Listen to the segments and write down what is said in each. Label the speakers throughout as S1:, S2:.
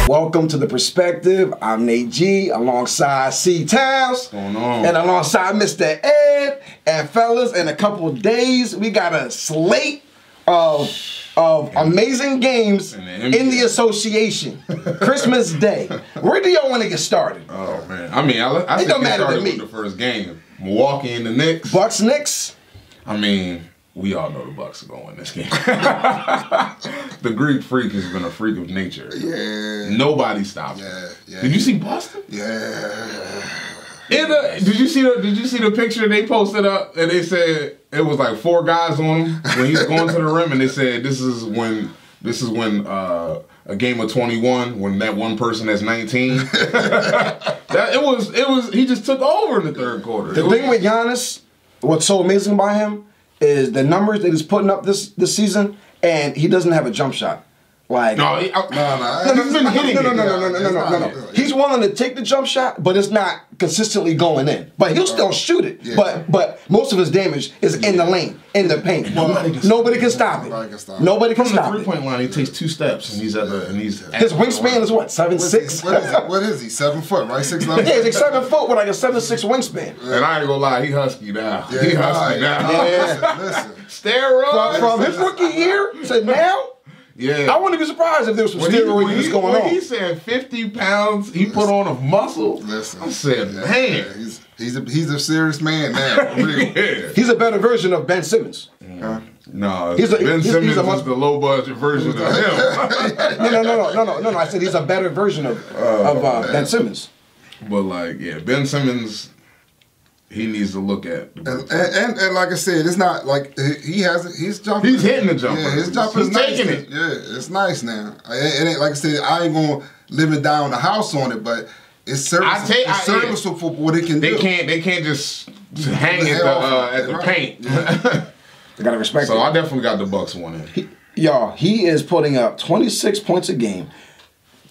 S1: Welcome to The Perspective. I'm Nate G, alongside C Towns.
S2: What's going on?
S1: And alongside Mr. Ed. And fellas, in a couple of days, we got a slate of amazing games in the association. Christmas Day. Where do y'all want to get started?
S2: Oh, man. I mean, I think it started with the first game. Milwaukee and the Knicks.
S1: Bucks, Knicks?
S2: I mean, we all know the Bucks are going to win this game. The Greek freak has been a freak of nature.
S3: Yeah.
S2: Nobody stopped him.
S3: Yeah.
S2: Did you see Boston?
S3: Yeah.
S2: Did you see the picture they posted up and they said it was like 4 guys on him when he's going to the rim, and they said this is when a game of 21 when that one person has 19. He just took over in the third quarter.
S1: The thing with Giannis, what's so amazing about him is the numbers that he's putting up this season, and he doesn't have a jump shot. Like
S2: no. He's been hitting it.
S1: No. He's willing to take the jump shot, but it's not consistently going in. But he'll still shoot it. Yeah. But most of his damage is in the lane, in the paint. Nobody can stop it. Nobody can stop it.
S2: From the 3-point line, he takes 2 steps, and his
S1: wingspan is what, 7'6"?
S3: What is he? 7 foot, right? 6'11"?
S1: Yeah, he's like 7 foot with like a 7'6" wingspan.
S2: And I ain't gonna lie, he husky now.
S3: Yeah,
S2: he husky now.
S1: Yeah.
S3: Listen.
S2: Steroids.
S1: From his rookie year to now.
S2: Yeah,
S1: I wouldn't be surprised if there was some steroids going on.
S2: When he said 50 pounds, he put on a muscle.
S3: Listen,
S2: I said, man,
S3: he's a serious man now. Really.
S2: Yeah.
S1: He's a better version of Ben Simmons.
S2: No, Ben Simmons is the low budget version of him.
S1: No. I said he's a better version of Ben Simmons.
S2: But Ben Simmons. He needs to look at
S3: and like I said, it's not like he's jumping.
S2: He's hitting the jumper.
S3: Yeah, his jumper is nice.
S2: Taking it.
S3: Yeah, it's nice now. And like I said, I ain't gonna live it down the house on it, but it's serviceable for what it can do.
S2: They can't just hang at the paint.
S1: They gotta respect it.
S2: So I definitely got the Bucks winning.
S1: He is putting up 26 points a game,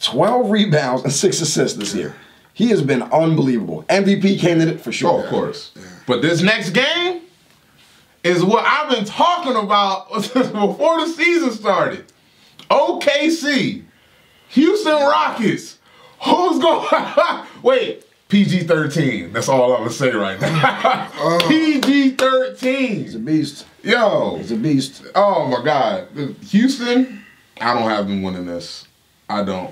S1: 12 rebounds, and 6 assists this year. He has been unbelievable. MVP candidate for sure.
S2: Oh, of course. Yeah. But this next game is what I've been talking about before the season started. OKC, Houston Rockets. Who's going? Wait, PG-13. That's all I'm gonna say right now. PG-13.
S1: He's a beast.
S2: Yo,
S1: he's a beast.
S2: Oh my God, Houston. I don't have them winning this. I don't.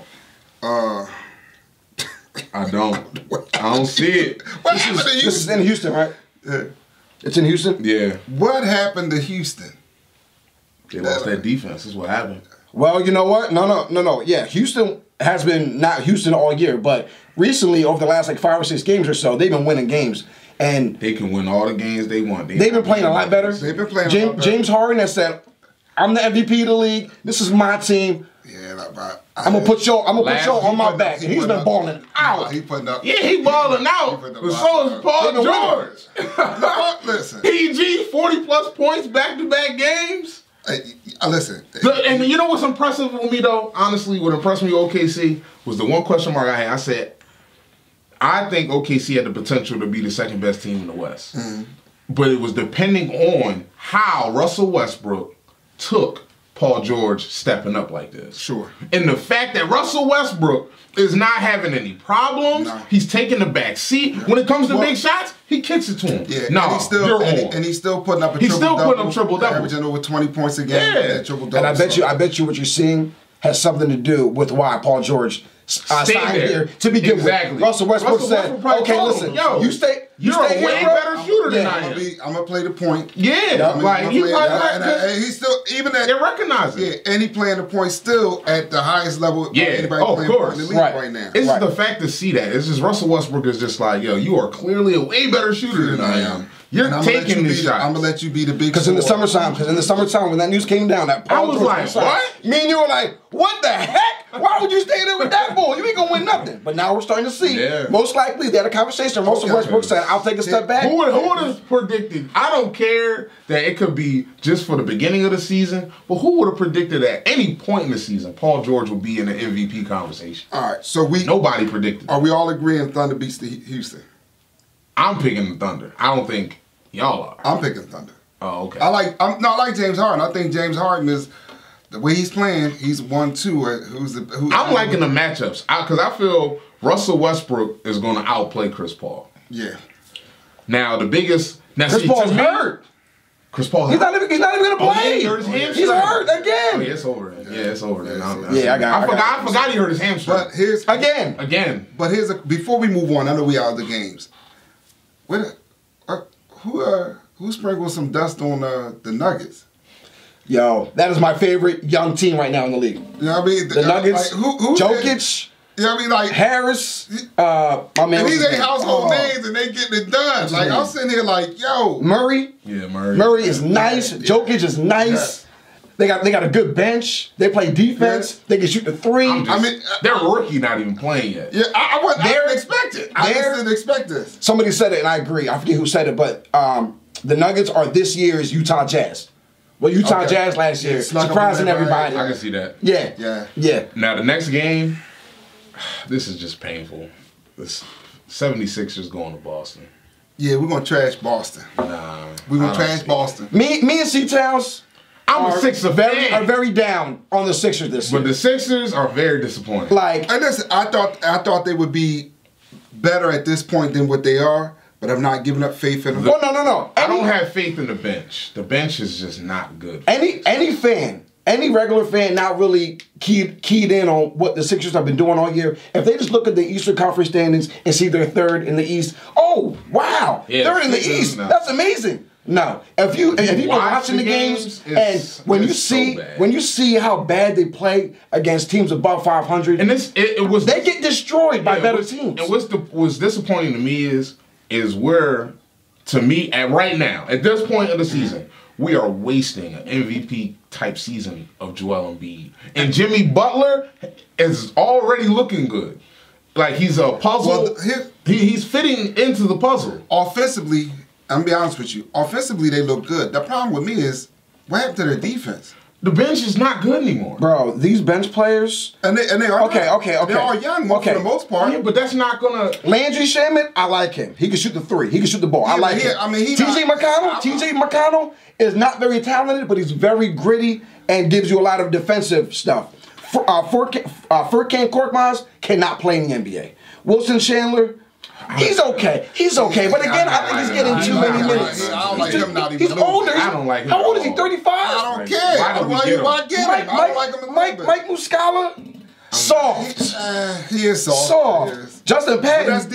S2: I don't see it.
S3: What happened to Houston?
S1: This is in Houston, right?
S3: Yeah.
S1: It's in Houston?
S2: Yeah.
S3: What happened to Houston?
S2: They lost that defense. That's what happened.
S1: Well, you know what? No. Yeah, Houston has been not Houston all year, but recently, over the last 5 or 6 games or so, they've been winning games. And
S2: they can win all the games they want.
S1: They've been playing a lot better.
S3: They've been playing a lot better.
S1: James Harden has said, I'm the MVP of the league. This is my team.
S3: Yeah,
S1: I'm gonna put y'all on my back. And he's been balling out.
S3: He putting up.
S2: Yeah, he balling out. But so is Paul George.
S3: Listen.
S2: PG 40+ points back-to-back games.
S3: Listen.
S2: And you know what's impressive with me though? Honestly, what impressed me with OKC was the one question mark I had. I said, I think OKC had the potential to be the second best team in the West. Mm-hmm. But it was depending on how Russell Westbrook took Paul George stepping up like this.
S3: Sure.
S2: And the fact that Russell Westbrook is not having any problems, he's taking the back seat. Yeah. When it comes to big shots, he kicks it to him.
S3: Yeah,
S2: no,
S3: and he's still putting up a triple-double, averaging over 20 points a game.
S2: Yeah.
S3: Triple-double.
S1: And I bet you what you're seeing has something to do with why Paul George signed here to begin with. Russell Westbrook said, okay, listen, you stay
S2: you're a way better shooter than I am.
S3: I'm going to play the point.
S2: Yeah.
S3: He's still, even at...
S2: They recognize it.
S3: Yeah, and he playing the point still at the highest level anybody playing in the league right now.
S2: It's the fact to see that. It's just Russell Westbrook is just like, yo, you are clearly a way better shooter than I am. You're taking these shots.
S3: I'm going to let you be the big
S1: Because in the summertime, when that news came down, that Paul George
S2: was like, what?
S1: Me and you were like, what the heck? Why would you stay there with that ball? You ain't going to win nothing. But now we're starting to see. Yeah. Most likely, they had a conversation. Russell Westbrook said, I'll take a step back.
S2: Who would have predicted? I don't care that it could be just for the beginning of the season, but who would have predicted at any point in the season Paul George would be in the MVP conversation?
S3: All right, so
S2: nobody predicted.
S3: Are we all agreeing Thunder beats the Houston?
S2: I'm picking the Thunder. I don't think y'all are.
S3: I'm picking Thunder.
S2: Oh, okay.
S3: I like James Harden. I think James Harden is the way he's playing, he's 1-2.
S2: I'm liking the matchups because I feel Russell Westbrook is going to outplay Chris Paul.
S3: Yeah.
S2: Now the biggest. Now,
S1: Chris Paul's hurt.
S2: Chris Paul.
S1: He's not even going to play. He's hurt again.
S2: Oh, yeah, it's over. Yeah, it's over.
S1: I
S2: forgot he hurt his hamstring.
S3: But here's
S2: again.
S3: But before we move on, I know we out of the games. Who sprinkled some dust on the Nuggets?
S1: Yo, that is my favorite young team right now in the league.
S3: You know what I mean?
S1: The Nuggets,
S3: who
S1: Jokic.
S3: You know what I mean? Like
S1: Harris, my man.
S3: And these ain't household names, and they getting it done. Like I'm sitting here, like, yo,
S1: Murray.
S2: Yeah, Murray.
S1: Murray is nice. Yeah. Jokic is nice. Yeah. They got a good bench. They play defense. Yeah. They can shoot the three.
S2: Their rookie not even playing yet.
S3: Yeah, I didn't expect it. I just didn't expect this.
S1: Somebody said it, and I agree. I forget who said it, but the Nuggets are this year's Utah Jazz. Well, Utah Jazz last year, surprising everybody.
S2: I can see that.
S1: Yeah.
S2: Now, the next game, this is just painful. This 76ers going to Boston.
S3: Yeah, we're going to trash Boston.
S2: Nah.
S3: We're going to trash Boston.
S1: Me and C-Towns
S2: are
S1: very down on the Sixers this year.
S2: But the Sixers are very disappointing.
S3: And listen, I thought they would be better at this point than what they are. But I'm not giving up faith in them.
S1: Well, no.
S2: I don't have faith in the bench. The bench is just not good.
S1: Any regular fan not really keyed in on what the Sixers have been doing all year, if they just look at the Eastern Conference standings and see they're third in the East, oh, wow, third in the East. No. That's amazing. No. If you've been watching the games and when you see how bad they play against teams above 500,
S2: and they
S1: get destroyed by better teams.
S2: And what's disappointing to me is where, to me, right now, at this point of the season, we are wasting an MVP type season of Joel Embiid. And Jimmy Butler is already looking good. Like he's a puzzle. Well, he's fitting into the puzzle.
S3: Offensively, I'm gonna be honest with you. Offensively, they look good. The problem with me is what happened to their defense?
S2: The bench is not good anymore,
S1: bro. These bench players,
S3: and they are
S1: okay.
S3: They are young for the most part.
S2: Yeah, but that's not gonna.
S1: Landry Shamet, I like him. He can shoot the three. He can shoot the ball. I like him. TJ McConnell is not very talented, but he's very gritty and gives you a lot of defensive stuff. Furkan Korkmaz cannot play in the NBA. Wilson Chandler. He's okay. But again, I think he's getting too many minutes.
S3: I don't like him not even.
S1: He's older.
S2: I don't like him.
S1: How old is he? 35?
S3: I don't care. Why get him? I don't like him.
S1: Mike Muscala. Soft.
S3: He is soft.
S1: Soft. Justin Patton,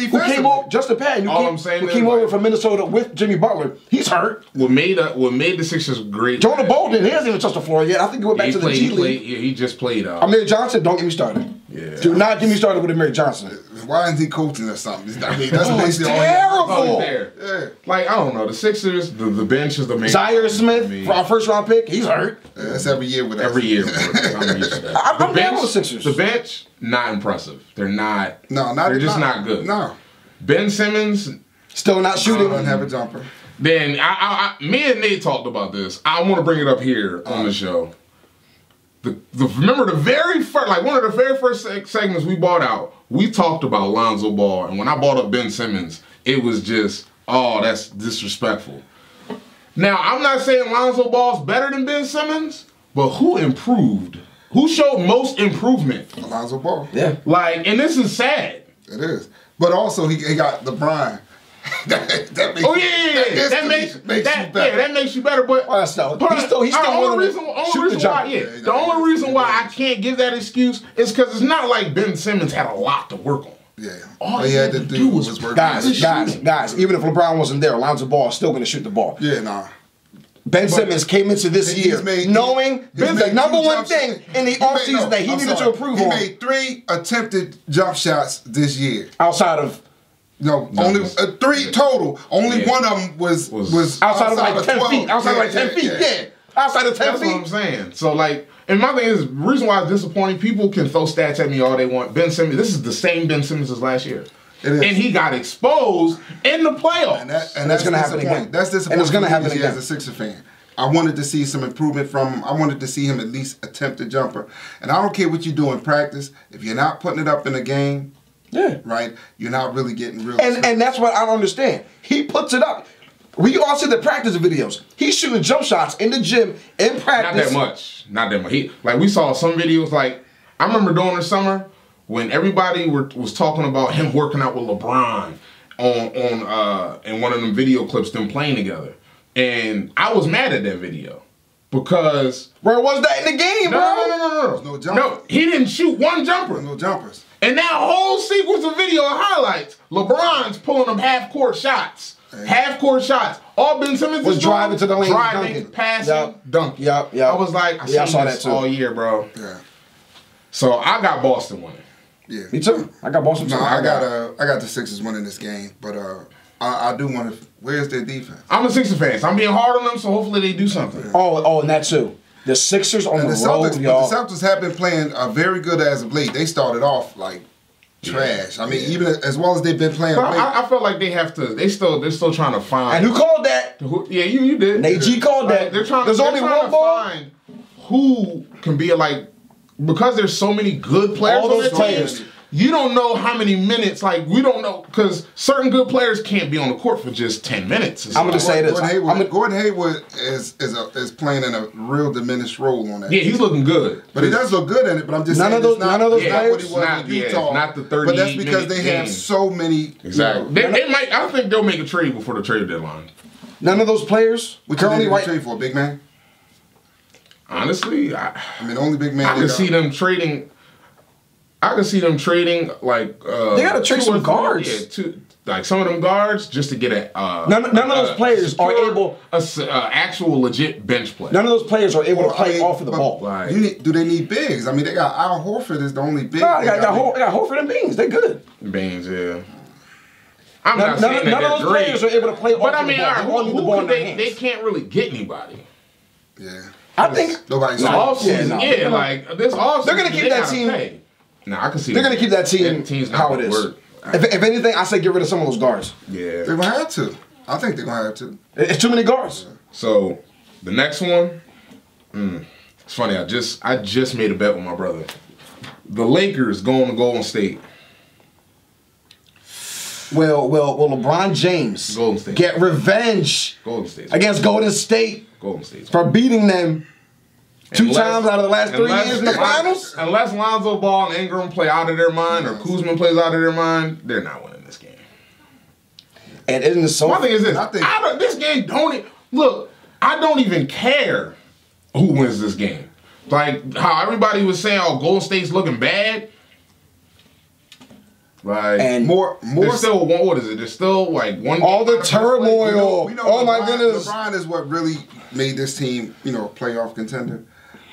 S1: who came over from Minnesota with Jimmy Butler, he's hurt.
S2: What made the Sixers great?
S1: Jonah Bolden, he hasn't even touched the floor yet. I think he went back to the G League.
S2: He just played.
S1: Amir Johnson, don't get me started.
S2: Yeah.
S1: Do not get me started with Amir Johnson.
S3: Why isn't he coaching or something? I mean, that's basically
S1: terrible.
S2: Yeah. Like, I don't know. The Sixers, the bench is the main.
S1: Zaire Smith, for our first round pick, he's hurt.
S3: That's every year with us.
S2: Every year. I'm used to that.
S1: I'm down with the Sixers.
S2: The bench, not impressive. They're not. They're just not good.
S3: No.
S2: Ben Simmons.
S1: Still not shooting.
S3: Doesn't have a jumper.
S2: Then, me and Nate talked about this. I want to bring it up here on the show. Remember the very first, like one of the very first segments we bought out, we talked about Lonzo Ball, and when I brought up Ben Simmons, it was just, oh, that's disrespectful. Now, I'm not saying Lonzo Ball's better than Ben Simmons, but who improved? Who showed most improvement?
S3: Lonzo Ball.
S1: Yeah.
S2: Like, and this is sad.
S3: It is. But also, he got LeBron. that makes
S2: that makes you better. Yeah, that makes you better. But
S1: he's still
S2: the only reason why I can't give that excuse is because it's not like Ben Simmons had a lot to work on.
S3: Yeah,
S2: all he had to do was work.
S1: Guys. Even if LeBron wasn't there, Lonzo Ball is still going to shoot the ball.
S3: Yeah, nah.
S1: Ben Simmons came into this year knowing the number one thing in the offseason that he needed to improve on.
S3: He made 3 attempted jump shots this year.
S1: Outside of.
S3: Only 3 total. Only one of them was
S1: outside of like 10 feet. Outside of like 10 feet. Yeah. Outside of 10 feet.
S2: That's what I'm saying. So like, and my thing is, the reason why it's disappointing, people can throw stats at me all they want. Ben Simmons, this is the same Ben Simmons as last year. And he got exposed in the playoffs.
S3: And that's going to happen again. That's disappointing. And it's going to happen again. As a Sixer fan. I wanted to see some improvement from him. I wanted to see him at least attempt a jumper. And I don't care what you do in practice. If you're not putting it up in a game, right, you're not really getting real.
S1: And that's what I don't understand. He puts it up. We all see the practice videos. He's shooting jump shots in the gym in practice.
S2: Not that much. We saw some videos. Like I remember during the summer when everybody was talking about him working out with LeBron on in one of them video clips, them playing together, and I was mad at that video because
S1: where was that in the game, bro?
S2: No jumpers. No, he didn't shoot one jumper.
S3: No jumpers.
S2: And that whole sequence of video highlights, LeBron's pulling them half-court shots. Half-court shots. All Ben Simmons
S1: was driving to the lane,
S2: driving, passing, dunking.
S1: Yep.
S2: I was like, I saw that all year, bro.
S3: Yeah.
S2: So I got Boston winning.
S3: Yeah.
S1: Me too. I got Boston too.
S3: No, I got the Sixers winning this game, but I do want to. Where's their defense?
S2: I'm a Sixers fan, so I'm being hard on them. So hopefully they do something.
S1: Oh, and that too. The Sixers on the road, y'all.
S3: The Celtics have been playing very good as of late. They started off like trash. I mean, even as well as they've been playing.
S2: I felt like they have to. They're still trying to find.
S1: And who called that?
S2: Yeah, you did.
S1: Nate G called that.
S2: They're trying.
S1: There's only one ball.
S2: Find who can be because there's so many good players.
S1: All those players.
S2: You don't know how many minutes. Like we don't know because certain good players can't be on the court for just 10 minutes.
S1: I'm gonna say this.
S3: Gordon Hayward is playing in a real diminished role on that.
S2: Yeah, he's looking good.
S3: But he does look good in it. But I'm just
S1: saying
S3: none of those
S1: players.
S3: What he was in Utah.
S2: Not the 30.
S3: But that's because they have so many.
S2: Exactly. They might. I think they'll make a trade before the trade deadline.
S1: None of those players.
S3: What currently trade for a big man?
S2: Honestly, I
S3: mean, the only big man.
S2: I can see them trading. Like
S1: they gotta trade some guards.
S2: Like some of them guards just to get a
S1: none of those players are able
S2: actual legit bench play.
S1: None of those players are able to play off of the ball.
S3: Do they need bigs? I mean, they got Al Horford is the only big.
S1: No, they got Horford and Beans. They're good.
S2: Beans, yeah. I'm not saying
S1: none of those players are able to play off
S2: but I mean,
S1: the ball.
S2: They can't really get anybody.
S3: Yeah.
S1: I think
S3: nobody's
S2: like this offseason.
S1: They're gonna keep that team.
S2: I can see
S1: they're gonna keep that team how it is. If anything, I say get rid of some of those guards.
S2: Yeah,
S3: they're gonna have to. I think they're gonna have to.
S1: It's too many guards.
S2: So the next one, it's funny. I just made a bet with my brother. The Lakers going to Golden State.
S1: Will LeBron James get revenge against Golden State for beating them two times out of the last 3 years in the finals?
S2: Unless Lonzo Ball and Ingram play out of their mind or Kuzma plays out of their mind, they're not winning this game.
S1: And isn't it so?
S2: My thing is this: this game I don't even care who wins this game. Like how everybody was saying, "Oh, Golden State's looking bad." Like
S1: and more.
S2: There's still one. What is it? There's still like one.
S1: All the turmoil.
S3: We know
S1: oh my goodness!
S3: LeBron is what really made this team, a playoff contender.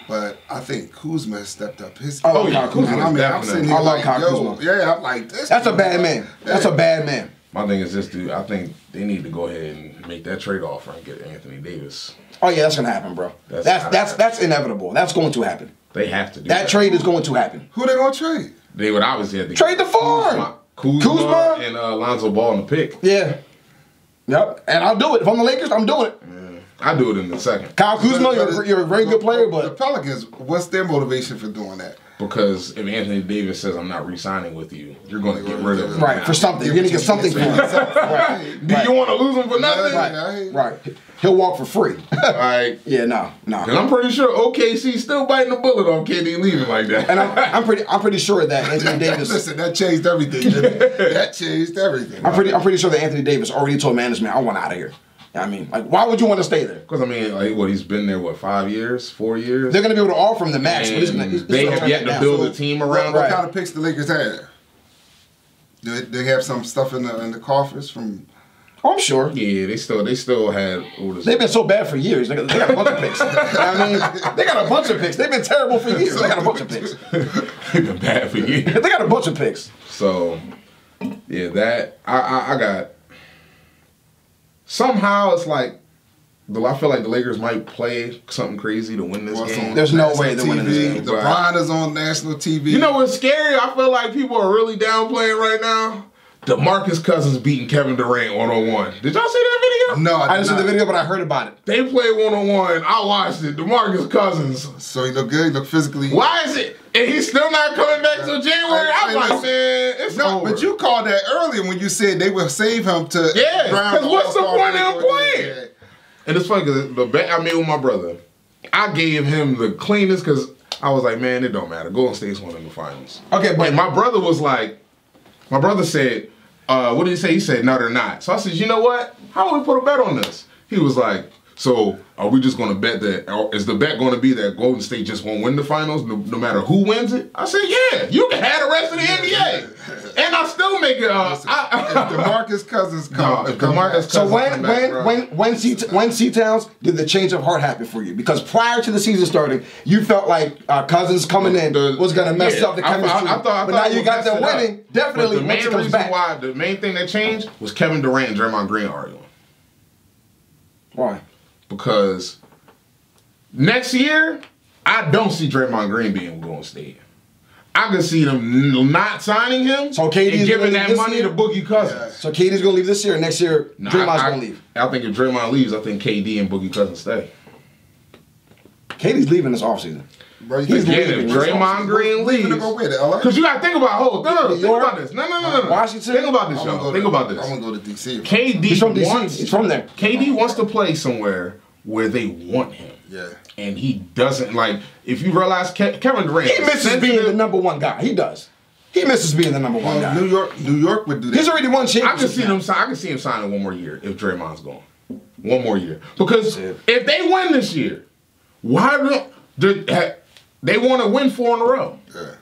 S3: But I think Kuzma stepped up his.
S1: Kuzma. I'm
S3: sitting here
S1: like, Kuzma.
S3: Yeah, I'm like this.
S1: That's a bad man. That's a bad man.
S2: My thing is this, dude. I think they need to go ahead and make that trade offer and get Anthony Davis.
S1: Oh yeah, that's gonna happen, bro. That's inevitable. That's going to happen.
S2: They have to do
S1: that. Trade is going to happen.
S3: Who they gonna trade?
S2: They would obviously have to
S1: trade the farm.
S2: Kuzma and Lonzo Ball in the pick.
S1: Yeah. Yep. And I'll do it. If I'm the Lakers, I'm doing it.
S2: Yeah. I'll do it in a second.
S1: Kyle Kuzma, you're a very good player, but
S3: the Pelicans, what's their motivation for doing that?
S2: Because if Anthony Davis says I'm not re-signing with you, you're going to get rid of him.
S1: Right, for something. You're going to get something for him.
S2: Right. Do you want to lose him for nothing?
S1: Right. He'll walk for free.
S2: Right.
S1: Yeah, no.
S2: Because I'm pretty sure OKC's still biting the bullet on KD leaving like that.
S1: And I'm pretty sure that Anthony Davis.
S3: Listen, that changed everything. That changed everything.
S1: I'm pretty sure that Anthony Davis already told management, I want out of here. I mean, like, why would you want to stay there?
S2: Because, I mean, like, he's been there, 5 years, 4 years?
S1: They're going to be able to offer him the max. But
S2: they have yet to build a team around
S3: What kind of picks the Lakers have? Do they have some stuff in the coffers from...
S1: Oh, I'm sure.
S2: Yeah, they still had...
S1: They've been so bad for years. They got a bunch of picks. I mean, they got a bunch of picks. They've been terrible for years. They got a bunch of picks.
S2: They've been bad for years.
S1: They got a bunch of picks.
S2: So, yeah, that... I got... Somehow, it's like... I feel like the Lakers might play something crazy to win this game.
S1: There's no way they're winning this game.
S3: LeBron is on national TV.
S2: You know what's scary? I feel like people are really downplaying right now. DeMarcus Cousins beating Kevin Durant 1-on-1. Did y'all see that video?
S3: No,
S1: I didn't see the video, but I heard about it.
S2: They played 1-on-1. I watched it. DeMarcus Cousins.
S3: So he look good. He look physically.
S2: Why is it? And he's still not coming back till January. I'm like, man, it's over.
S3: But you called that earlier when you said they will save him to.
S2: Yeah, because what's the point of him playing? And it's funny because the bet I made with my brother, I gave him the cleanest because I was like, man, it don't matter. Golden State's winning the finals.
S1: Okay, but
S2: my brother was like, my brother said, what did he say? He said, no, they're not. So I said, you know what? How about we put a bet on this? He was like, so are we just going to bet that, or is the bet going to be that Golden State just won't win the finals no matter who wins it? I said, yeah, you can have the rest of the NBA. And I still make it. If
S3: DeMarcus Cousins comes.
S1: So when C-Towns did the change of heart happen for you? Because prior to the season starting, you felt like Cousins coming in was going to mess up the chemistry. But now you got them winning. Definitely, once it comes back.
S2: The main thing that changed was Kevin Durant and Draymond Green arguing.
S1: Why?
S2: Because next year, I don't see Draymond Green being Golden State. I can see them not signing him and giving that money to Boogie Cousins.
S1: Yeah. So KD's going to leave this year, and next year, Draymond's going to leave.
S2: I think if Draymond leaves, I think KD and Boogie Cousins stay.
S1: KD's leaving this offseason.
S2: Bro, he's leaving. If Draymond Green leaves, because you got to think about think about this. No.
S1: Washington.
S2: Think about this, y'all. Think about this.
S3: I'm going to go to DC.
S2: KD
S1: he's from DC. He's from there.
S2: KD wants to play somewhere where they want him.
S3: Yeah.
S2: And he doesn't like. If you realize Kevin Durant,
S1: he misses being the number one guy. He does. He misses being the number one guy.
S3: New York would do that.
S1: He's already won championship.
S2: I can see him signing one more year if Draymond's gone. One more year, because if they win this year, why don't they want to win 4 in a row?
S3: Yeah.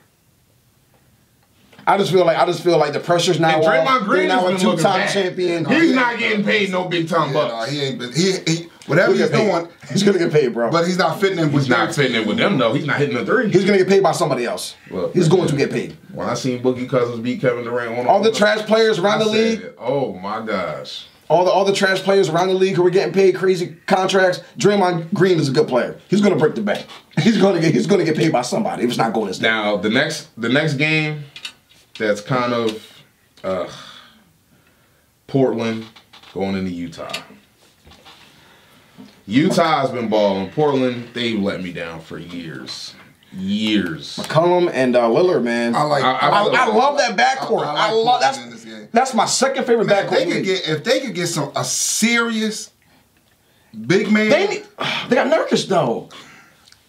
S1: I just feel like the pressure's now
S2: on. Draymond Green
S1: now a 2-time champion.
S2: He's not getting paid no big time bucks.
S3: No, he ain't been. He whatever he's doing,
S1: he's gonna get paid, bro.
S3: But he's not fitting in with.
S2: He's not fitting in with them though. He's not hitting the three.
S1: He's gonna get paid by somebody else. Well, he's going to get paid.
S2: When I seen Boogie Cousins beat Kevin Durant,
S1: all the trash players around the league.
S2: Oh my gosh.
S1: All the trash players around the league who are getting paid crazy contracts. Draymond Green is a good player. He's gonna break the bank. He's gonna get paid by somebody. If it's not Golden State.
S2: Now the next game, that's kind of Portland going into Utah. Utah has been balling. Portland, they've let me down for years.
S1: McCollum and Lillard, man. I love that backcourt. I love that's my second favorite backcourt.
S3: If they could get a serious big man.
S1: They got Nurkic though.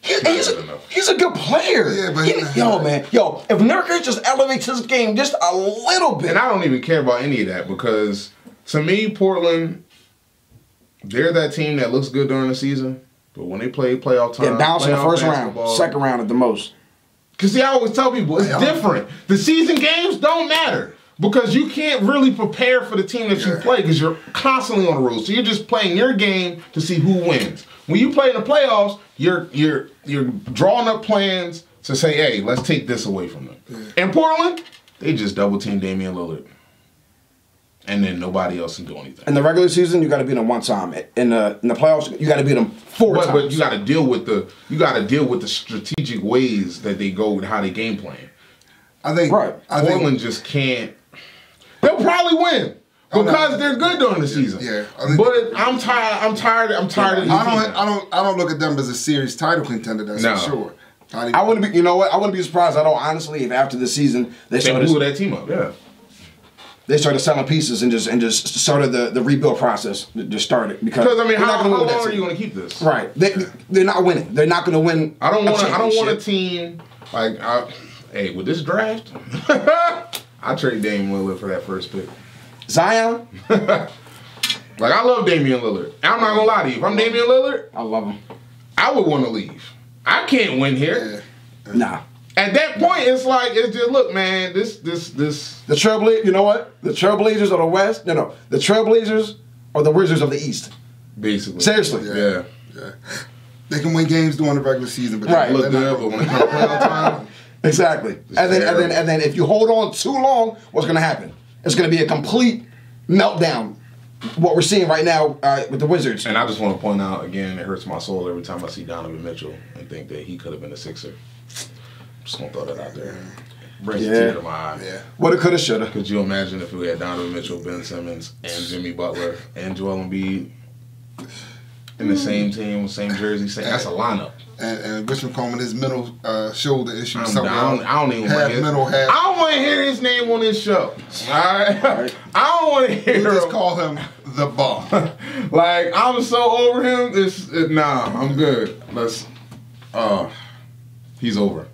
S1: He's a good player.
S3: Yeah, but
S1: if Nurkic just elevates his game just a little bit.
S2: And I don't even care about any of that because to me, Portland, they're that team that looks good during the season. But when they play playoff time,
S1: they bounce in the first round, second round at the most.
S2: Because I always tell people it's different. The season games don't matter because you can't really prepare for the team that you play because you're constantly on the road. So you're just playing your game to see who wins. When you play in the playoffs, you're drawing up plans to say, hey, let's take this away from them. Yeah. In Portland, they just double team Damian Lillard. And then nobody else can do anything.
S1: In the regular season, you got to beat them one time. In the playoffs, you got to beat them 4 times.
S2: But you got to deal with the strategic ways that they go with how they game plan.
S3: I think
S2: Portland just can't. They'll probably win because they're good during the season.
S3: Yeah,
S2: but I'm tired. I'm tired of the
S3: I don't look at them as a serious title contender. That's for sure.
S1: I wouldn't be. You know what? I wouldn't be surprised at all. Honestly, if after the season they
S2: blew that team up. Yeah.
S1: They started selling pieces and just started the rebuild process. Just started because
S2: I mean, how long are you going to keep this?
S1: Right, they're not winning. They're not going to win.
S2: I don't want a team like. Hey, with this draft, I trade Damian Lillard for that first pick.
S1: Zion,
S2: like I love Damian Lillard. I'm not gonna lie to you. If I'm Damian Lillard,
S1: I love him.
S2: I would want to leave. I can't win here.
S1: Nah.
S2: At that point, it's just look, man. This.
S1: The Trailblazers. You know what? The Trailblazers are the West. No. The Trailblazers are the Wizards of the East.
S2: Basically.
S1: Seriously.
S3: Yeah. They can win games during the regular season, but
S2: they look good. But when it comes to playoff time,
S1: exactly. And then if you hold on too long, what's going to happen? It's going to be a complete meltdown. What we're seeing right now with the Wizards.
S2: And I just want to point out again, it hurts my soul every time I see Donovan Mitchell and think that he could have been a Sixer. Just gonna throw that out there. brings a tear to my eye.
S3: Yeah.
S1: Woulda, coulda, shoulda.
S2: Could you imagine if we had Donovan Mitchell, Ben Simmons, and Jimmy Butler and Joel Embiid in the same team, same jersey? That's a lineup.
S3: And Richard Coleman, his mental shoulder issues.
S2: I don't even want to hear his name on this show. All right? I don't want to hear him.
S3: Just call him the ball.
S2: Like, I'm so over him. Nah, I'm good. He's over.